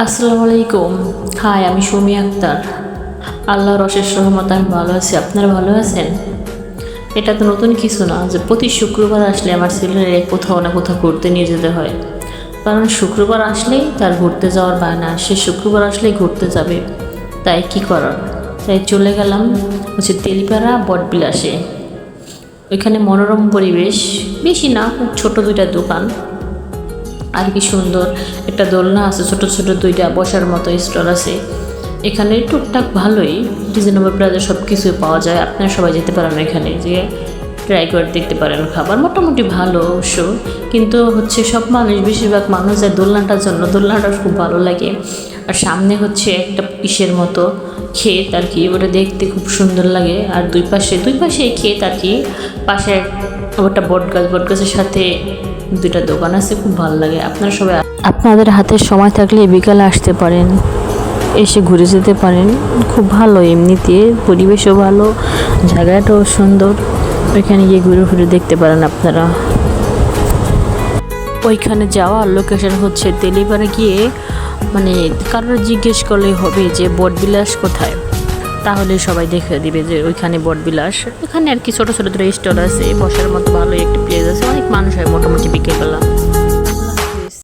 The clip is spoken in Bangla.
আসসালামু আলাইকুম। হাই, আমি সুমি আক্তার। আল্লাহর অশেষ রহমত আমি ভালো আছি। আপনারা ভালো আছেন? এটা তো নতুন কিছু না যে প্রতি শুক্রবার আসলে আমার ছেলের কোথাও না কোথাও ঘুরতে নিয়ে যেতে হয়। কারণ শুক্রবার আসলেই তার ঘুরতে যাওয়ার বায়না, সে শুক্রবার আসলেই ঘুরতে যাবে। তাই কি করার, তাই চলে গেলাম তেলিপাড়া বটবিলাসে। ওইখানে মনোরম পরিবেশ, বেশি না, ছোট দুইটা দোকান আর কি সুন্দর একটা দোলনা আছে, ছোট ছোট দুইটা বসার মতো স্টল আছে। এখানে টুকটাক ভালোই রিজনেবল প্রাইসে সব কিছু পাওয়া যায়। আপনারা সবাই যেতে পারেন এখানে, যে ট্রাই করে দেখতে পারেন। খাবার মোটামুটি ভালো অবশ্য, কিন্তু সব মানুষ, বেশিরভাগ মানুষ যায় দোলনাটার জন্য। দোলনাটা খুব ভালো লাগে। আর সামনে একটা ইসের মতো ক্ষেত আর কি, ওটা দেখতে খুব সুন্দর লাগে। আর দুই পাশে ক্ষেত আর কি, পাশে ওটা বট গাছের সাথে দুইটা দোকান আছে, খুব ভালো লাগে। আপনারা সবাই আপনাদের হাতে সময় থাকলে বিকালে আসতে পারেন, এসে ঘুরে যেতে পারেন। খুব ভালো, এমনিতে পরিবেশও ভালো, জায়গাটাও সুন্দর। ওইখানে গিয়ে ঘুরে ঘুরে দেখতে পারেন আপনারা। ওইখানে যাওয়ার লোকেশন তেলিপাড়া গিয়ে, কারোর জিজ্ঞেস করলেই হবে যে বটবিলাস কোথায়, তাহলে সবাই দেখে দিবে যে ওইখানে বটবিলাস। ওখানে আর কি ছোটো ছোটো দুটো স্টল আছে, বসার মতো ভালোই একটা প্লেস আছে, অনেক মানুষ হয় মোটামুটি বিকেলবেলা।